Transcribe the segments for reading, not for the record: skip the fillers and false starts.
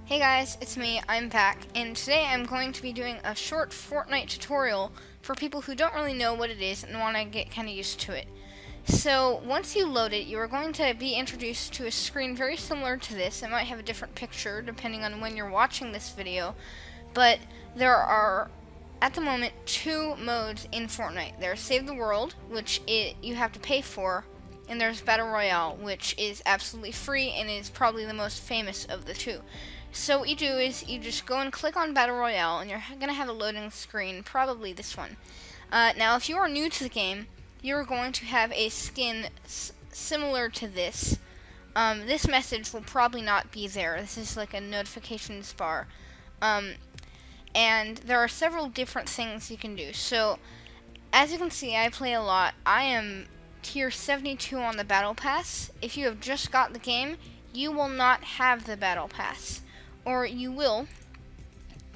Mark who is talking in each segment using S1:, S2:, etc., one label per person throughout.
S1: Hey guys, it's me, I'm back, and today I'm going to be doing a short Fortnite tutorial for people who don't really know what it is and want to get kind of used to it. So, once you load it, you are going to be introduced to a screen very similar to this. It might have a different picture depending on when you're watching this video, but there are, at the moment, two modes in Fortnite. There's Save the World, which you have to pay for, and there's Battle Royale, which is absolutely free and is probably the most famous of the two. So what you do is you just go and click on Battle Royale, and you're going to have a loading screen, probably this one. Now, if you are new to the game, you're going to have a skin similar to this. This message will probably not be there. This is like a notifications bar. And there are several different things you can do. So, as you can see, I play a lot. I am tier 72 on the Battle Pass. If you have just got the game, you will not have the Battle Pass. Or you will,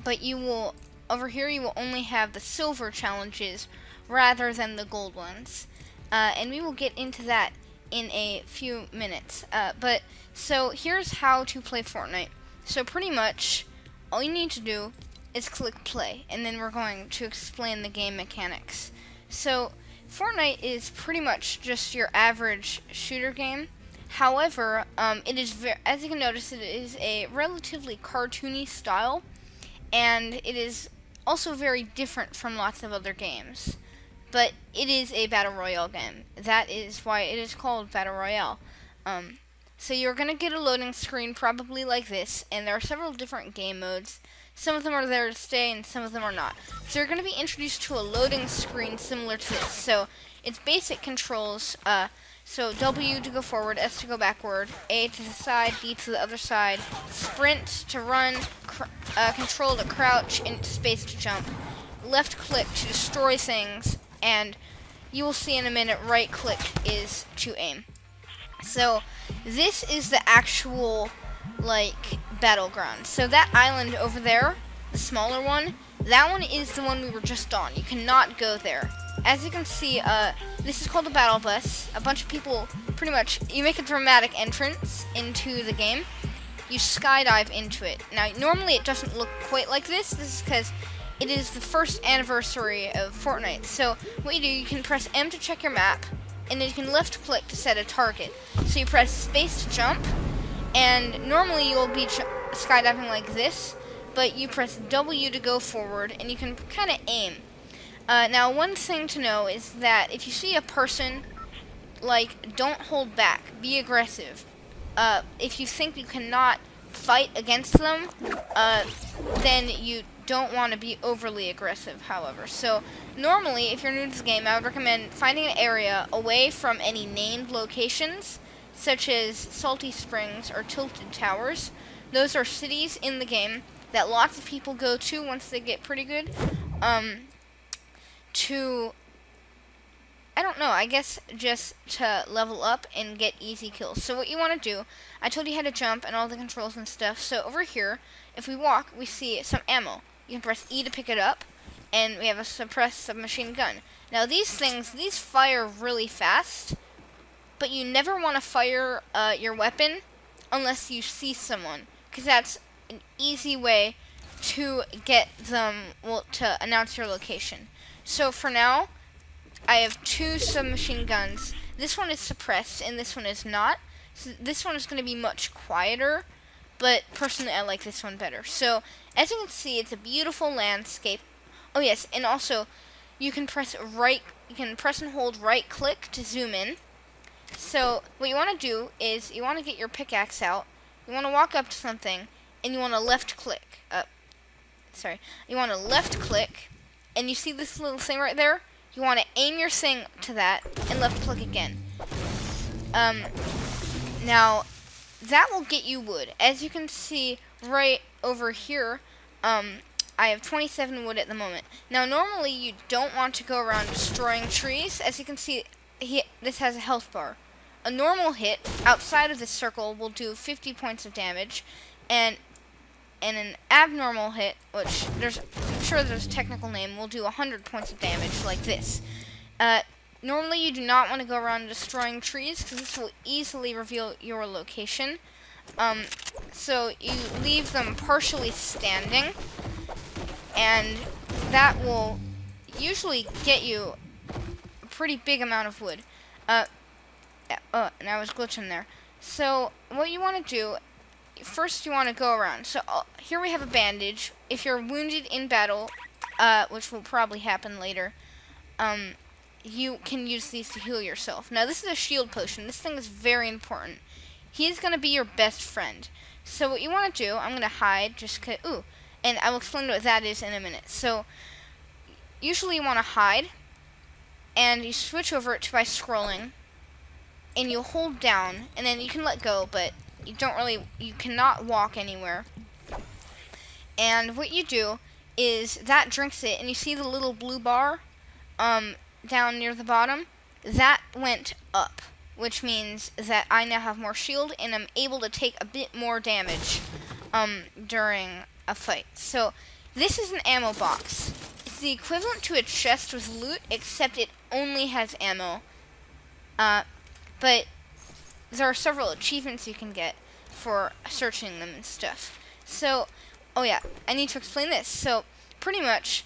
S1: but you will, over here you will only have the silver challenges rather than the gold ones. And we will get into that in a few minutes. So here's how to play Fortnite. So pretty much, all you need to do is click play, and then we're going to explain the game mechanics. So Fortnite is pretty much just your average shooter game. However, it is as you can notice, it is a relatively cartoony style, and it is also very different from lots of other games. But it is a Battle Royale game. That is why it is called Battle Royale. So you're going to get a loading screen probably like this, and there are several different game modes. Some of them are there to stay, and some of them are not. So you're going to be introduced to a loading screen similar to this. So its basic controls, so W to go forward, S to go backward, A to the side, D to the other side, sprint to run, control to crouch, and space to jump, left click to destroy things, and you will see in a minute right click is to aim. So this is the actual, battleground. So that island over there, the smaller one, that one is the one we were just on. You cannot go there. As you can see, this is called a battle bus. A bunch of people, pretty much, you make a dramatic entrance into the game. You skydive into it. Now, normally it doesn't look quite like this. This is because it is the first anniversary of Fortnite. So what you do, you can press M to check your map, and then you can left click to set a target. So you press space to jump, and normally you'll be skydiving like this, but you press W to go forward, and you can kind of aim. Now, one thing to know is that if you see a person, don't hold back. Be aggressive. If you think you cannot fight against them, then you don't want to be overly aggressive, however. So, normally, if you're new to the game, I would recommend finding an area away from any named locations, such as Salty Springs or Tilted Towers. Those are cities in the game that lots of people go to once they get pretty good. I guess just to level up and get easy kills. So what you want to do, I told you how to jump and all the controls and stuff. So over here, if we walk, we see some ammo. You can press E to pick it up, and we have a suppressed submachine gun. Now these fire really fast, but you never want to fire your weapon unless you see someone, because that's an easy way to get them, to announce your location. So for now, I have two submachine guns. This one is suppressed, and this one is not. So this one is going to be much quieter, but personally I like this one better. So, as you can see, it's a beautiful landscape. Oh yes, and also, you can press and hold right click to zoom in. So, what you want to do is, you want to get your pickaxe out, you want to walk up to something, and you want to left click. You want to left click, and you see this little thing right there? You want to aim your thing to that, and left click again. Now, that will get you wood. As you can see right over here, I have 27 wood at the moment. Now, normally you don't want to go around destroying trees. As you can see, this has a health bar. A normal hit outside of this circle will do 50 points of damage, and an abnormal hit, which I'm sure there's a technical name, will do 100 points of damage like this. Normally you do not want to go around destroying trees, because this will easily reveal your location. So you leave them partially standing, and that will usually get you a pretty big amount of wood. And I was glitching there. So what you want to do, first you want to go around. So here we have a bandage. If you're wounded in battle, which will probably happen later, you can use these to heal yourself. Now this is a shield potion. This thing is very important. He's going to be your best friend. So what you want to do, I'm going to hide just cause, and I will explain what that is in a minute. So usually you want to hide, and you switch over it by scrolling, and you hold down, and then you can let go, but you cannot walk anywhere. And what you do is that drinks it, and you see the little blue bar down near the bottom? That went up, which means that I now have more shield, and I'm able to take a bit more damage during a fight. So this is an ammo box. It's the equivalent to a chest with loot, except it only has ammo. But there are several achievements you can get for searching them and stuff. So, oh yeah, I need to explain this. So, pretty much,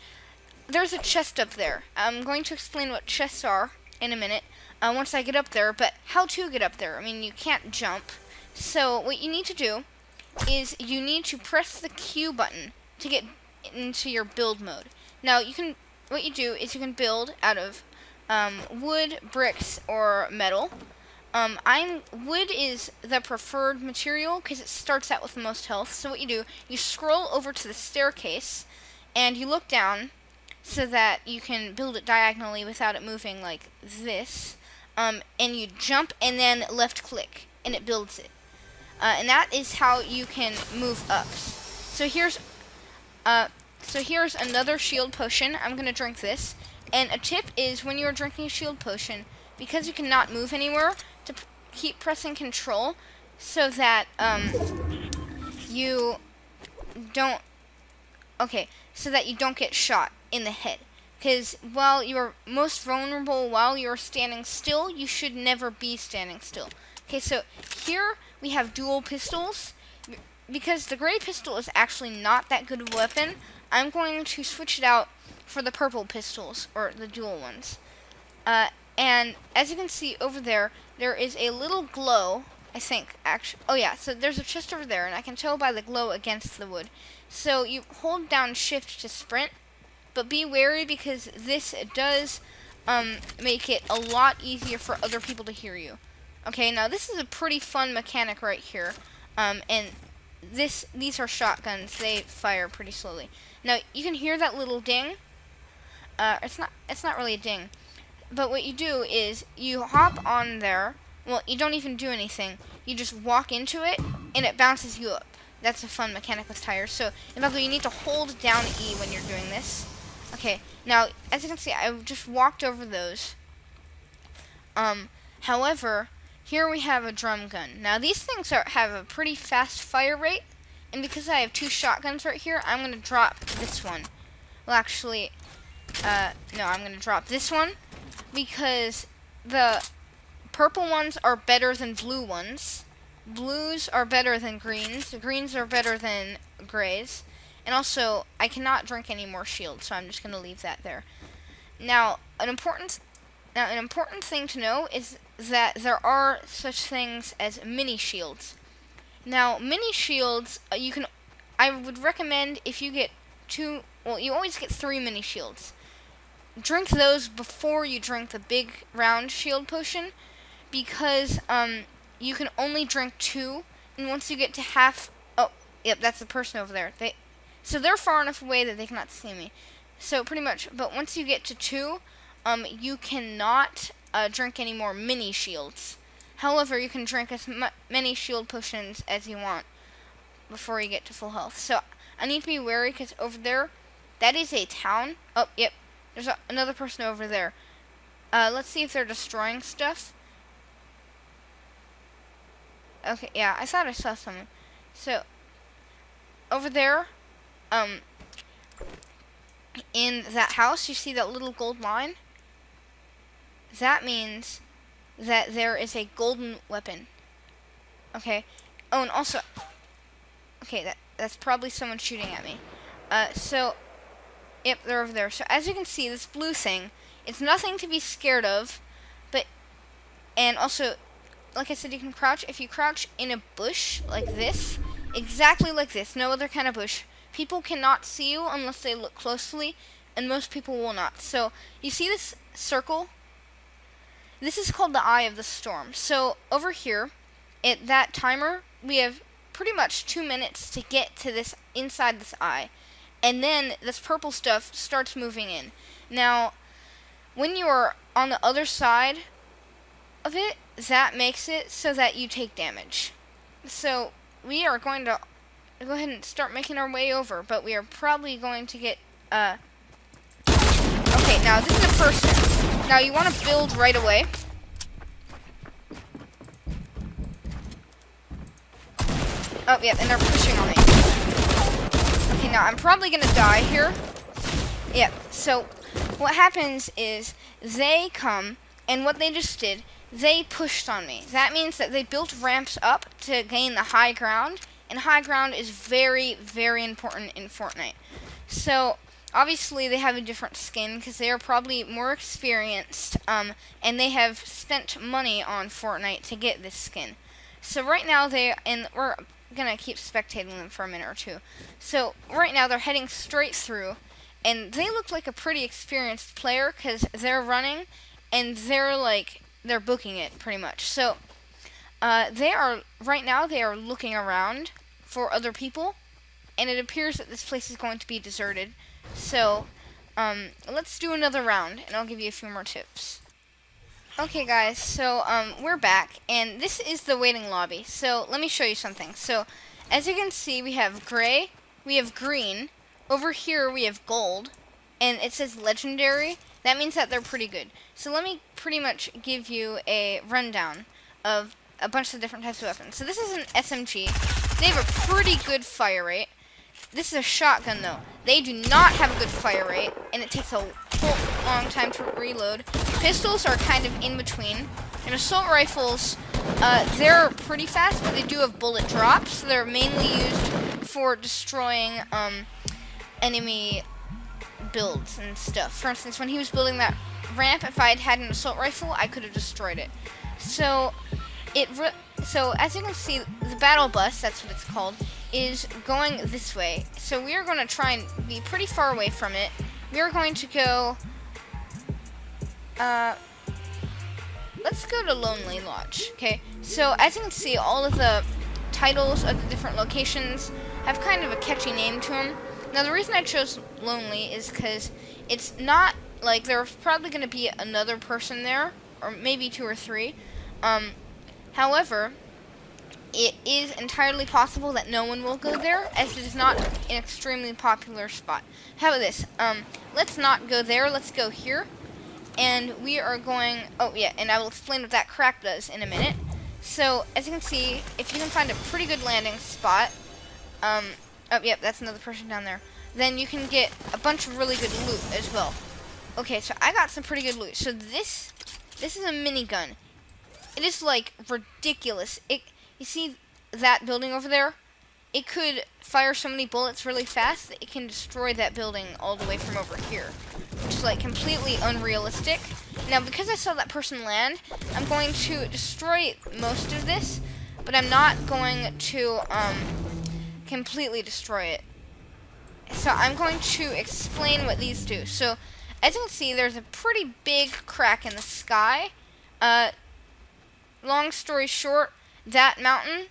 S1: there's a chest up there. I'm going to explain what chests are in a minute, once I get up there, but how to get up there. I mean, you can't jump. So, what you need to do is you need to press the Q button to get into your build mode. Now, what you do is you can build out of wood, bricks, or metal. Wood is the preferred material because it starts out with the most health. So what you do, you scroll over to the staircase, and you look down so that you can build it diagonally without it moving like this. And you jump and then left click, and it builds it. And that is how you can move up. So here's another shield potion. I'm gonna drink this. And a tip is when you are drinking a shield potion, because you cannot move anywhere, to keep pressing control so that you don't get shot in the head. Because while you are most vulnerable while you're standing still, you should never be standing still. Okay, so here we have dual pistols. Because the gray pistol is actually not that good of a weapon, I'm going to switch it out for the purple pistols, or the dual ones. And as you can see over there, there is a little glow, I think, actually. Oh yeah, so there's a chest over there, and I can tell by the glow against the wood. So you hold down shift to sprint, but be wary because this does make it a lot easier for other people to hear you. Okay, now this is a pretty fun mechanic right here. And these are shotguns. They fire pretty slowly. Now you can hear that little ding. It's not really a ding. But what you do is you hop on there. Well, you don't even do anything. You just walk into it, and it bounces you up. That's a fun mechanic with tires. So, in fact, you need to hold down E when you're doing this. Okay, now, as you can see, I just walked over those. However, here we have a drum gun. Now, these things have a pretty fast fire rate, and because I have two shotguns right here, I'm going to drop this one. Well, actually, no, I'm going to drop this one, because the purple ones are better than blue ones. Blues are better than greens. The greens are better than grays. And also, I cannot drink any more shields, so I'm just going to leave that there. Now, an important thing to know is that there are such things as mini shields. Now, mini shields, I would recommend if you get you always get 3 mini shields. Drink those before you drink the big round shield potion, because you can only drink 2, and once you get to half, oh, yep, that's the person over there. So they're far enough away that they cannot see me. So pretty much, but once you get to 2, you cannot drink any more mini shields. However, you can drink as many shield potions as you want before you get to full health. So I need to be wary because over there, that is a town. Oh, yep, there's another person over there. Let's see if they're destroying stuff. Okay, yeah, I thought I saw someone. So, over there, in that house, you see that little gold line? That means that there is a golden weapon. Okay, Oh, and also, okay, that's probably someone shooting at me. So, yep, they're over there. So as you can see, this blue thing, it's nothing to be scared of, but, and also, like I said, you can crouch. If you crouch in a bush like this, exactly like this, no other kind of bush, people cannot see you unless they look closely, and most people will not. So, you see this circle? This is called the eye of the storm. So, over here, at that timer, we have pretty much 2 minutes to get to this, inside this eye. And then this purple stuff starts moving in. Now, when you are on the other side of it, that makes it so that you take damage. So, we are going to go ahead and start making our way over, but we are probably going to get, okay, now this is a person. Now, you want to build right away. Oh, yeah, and they're pushing on me. Okay, now I'm probably gonna die here. Yeah, so what happens is they come, and what they just did, they pushed on me. That means that they built ramps up to gain the high ground, and high ground is very, very important in Fortnite. So, obviously they have a different skin, because they are probably more experienced, and they have spent money on Fortnite to get this skin. So right now we're gonna keep spectating them for a minute or two. So right now they're heading straight through, and they look like a pretty experienced player because they're running, and they're booking it pretty much. So right now they are looking around for other people, and it appears that this place is going to be deserted. So let's do another round, and I'll give you a few more tips. Okay guys, so we're back, and this is the waiting lobby. So let me show you something. So as you can see, we have gray, we have green, over here we have gold, and it says legendary. That means that they're pretty good. So let me pretty much give you a rundown of a bunch of different types of weapons. So this is an SMG. They have a pretty good fire rate. This is a shotgun though. They do not have a good fire rate, and it takes a whole long time to reload. Pistols are kind of in between. And assault rifles, they're pretty fast, but they do have bullet drops. So they're mainly used for destroying enemy builds and stuff. For instance, when he was building that ramp, if I had had an assault rifle, I could have destroyed it. So as you can see, the battle bus, that's what it's called, is going this way. So we are going to try and be pretty far away from it. We are going to go, let's go to Lonely Lodge, okay? So as you can see, all of the titles of the different locations have kind of a catchy name to them. Now the reason I chose Lonely is because it's not, like, there's probably going to be another person there, or maybe 2 or 3. However, it is entirely possible that no one will go there, as it is not an extremely popular spot. How about this? Let's not go there. Let's go here. And we are going... Oh, yeah, and I will explain what that crack does in a minute. So, as you can see, if you can find a pretty good landing spot... oh, yep, that's another person down there. Then you can get a bunch of really good loot as well. Okay, so I got some pretty good loot. So this is a minigun. It is, like, ridiculous. You see that building over there? It could fire so many bullets really fast that it can destroy that building all the way from over here, which is, like, completely unrealistic. Now, because I saw that person land, I'm going to destroy most of this, but I'm not going to completely destroy it. So I'm going to explain what these do. So, as you can see, there's a pretty big crack in the sky. Long story short, that mountain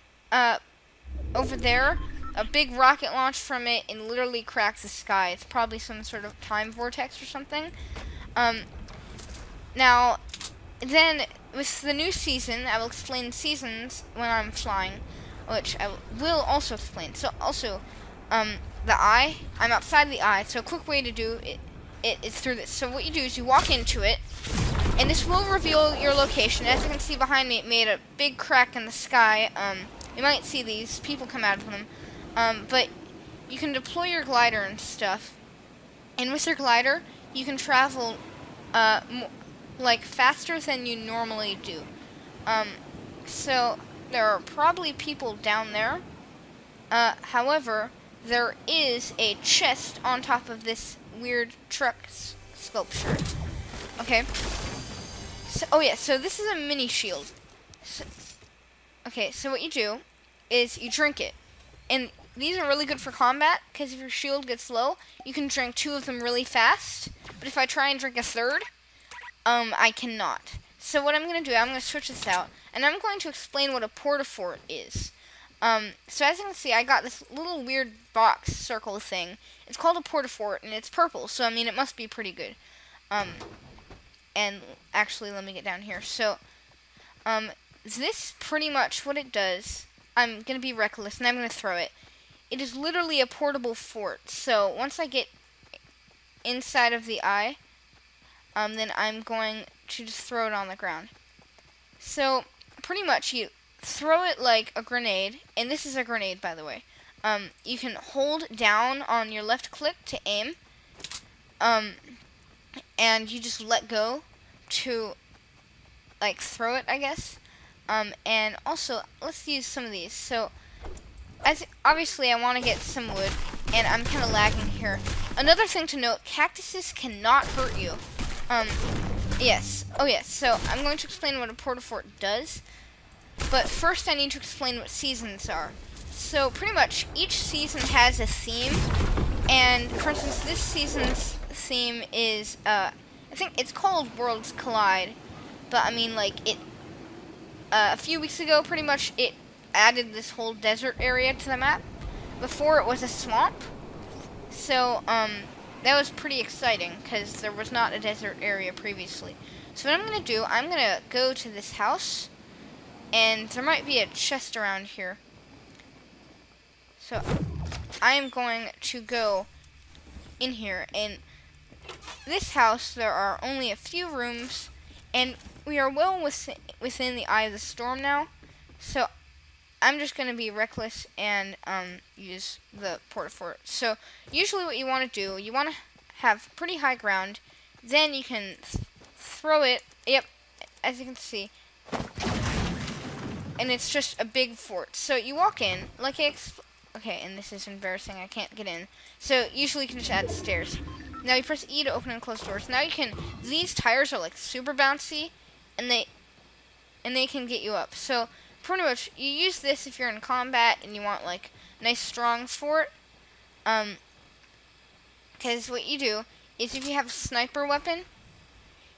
S1: over there, a big rocket launched from it and literally cracks the sky. It's probably some sort of time vortex or something. Now, then with the new season, I will explain seasons when I'm flying, which I will also explain. So also, the eye, I'm outside the eye, so a quick way to do it is through this. So what you do is you walk into it, and this will reveal your location. As you can see behind me, it made a big crack in the sky. You might see these people come out of them. But you can deploy your glider and stuff. And with your glider, you can travel, like, faster than you normally do. So, there are probably people down there. However, there is a chest on top of this weird truck sculpture. Okay. So, oh yeah, so this is a mini shield. So, okay, so what you do is you drink it. And these are really good for combat, because if your shield gets low, you can drink 2 of them really fast. But if I try and drink a third, I cannot. So what I'm going to do, I'm going to switch this out, and I'm going to explain what a porta-fort is. So as you can see, I got this little weird box circle thing. It's called a porta-fort, and it's purple, so I mean, it must be pretty good. And actually, let me get down here. So, this pretty much what it does. I'm going to be reckless, and I'm going to throw it. It is literally a portable fort. So, once I get inside of the eye, then I'm going to just throw it on the ground. So, pretty much you throw it like a grenade, and this is a grenade, by the way. You can hold down on your left click to aim, and you just let go to, like, throw it, I guess. And also, let's use some of these. So, obviously I want to get some wood, and I'm kind of lagging here. Another thing to note, cactuses cannot hurt you. Yes. Oh, yes. So, I'm going to explain what a porta-fort does. But first I need to explain what seasons are. So, pretty much, each season has a theme. And, for instance, this season's theme is, I think it's called Worlds Collide. But, I mean, like, a few weeks ago, pretty much, it added this whole desert area to the map. Before, it was a swamp. So, that was pretty exciting, because there was not a desert area previously. So what I'm going to do, I'm going to go to this house, and there might be a chest around here. So, I am going to go in here, and this house, there are only a few rooms, and we are well within the eye of the storm now. So, I'm just going to be reckless and use the porta-fort. So, usually what you want to do, you want to have pretty high ground. Then you can throw it. Yep, as you can see. And it's just a big fort. So, you walk in, like okay, and this is embarrassing. I can't get in. So, usually you can just add stairs. Now, you press E to open and close doors. Now, you can, these tires are like super bouncy, and they can get you up. So, pretty much, you use this if you're in combat and you want, like, nice strong fort. Because what you do is if you have a sniper weapon,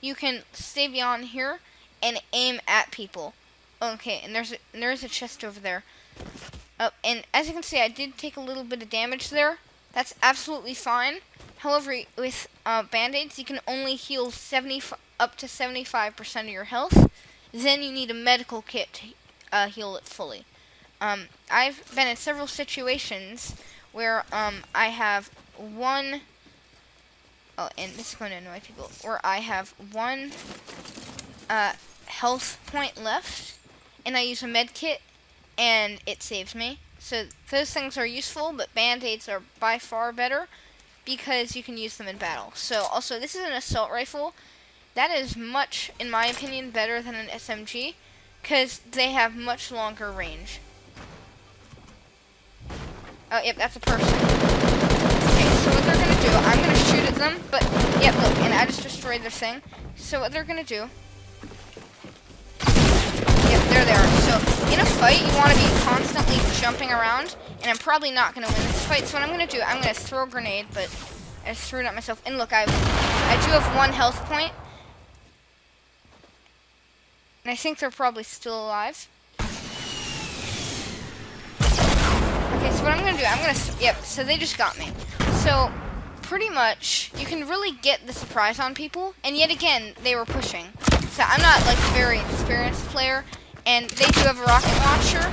S1: you can stay beyond here and aim at people. Okay, and there's a chest over there. And as you can see, I did take a little bit of damage there. That's absolutely fine. However, with band-aids, you can only heal up to 75% of your health. Then you need a medical kit to heal it fully. I've been in several situations where I have one. Oh, and this is going to annoy people. Where I have one health point left, and I use a med kit, and it saves me. So those things are useful, but band-aids are by far better because you can use them in battle. So also, this is an assault rifle. That is much, in my opinion, better than an SMG because they have much longer range. Oh, yep, that's a person. Okay, so what they're going to do, I'm going to shoot at them, but, yep, look, and I just destroyed their thing. So what they're going to do, yep, there they are. So, in a fight, you want to be constantly jumping around, and I'm probably not going to win this fight. So what I'm going to do, I'm going to throw a grenade, but I just threw it at myself. And look, I do have one health point, and I think they're probably still alive. Okay, so what I'm going to do, yep, so they just got me. So, pretty much, you can really get the surprise on people, and yet again, they were pushing. So I'm not, like, a very experienced player, and they do have a rocket launcher,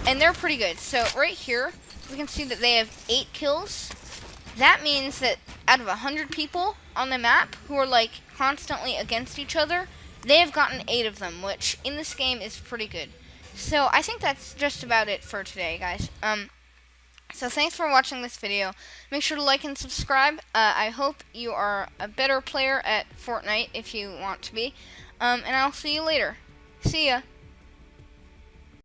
S1: and they're pretty good. So, right here, we can see that they have 8 kills. That means that out of 100 people on the map who are, like, constantly against each other, they have gotten 8 of them, which, in this game, is pretty good. So, I think that's just about it for today, guys. So thanks for watching this video. Make sure to like and subscribe. I hope you are a better player at Fortnite if you want to be. And I'll see you later. See ya.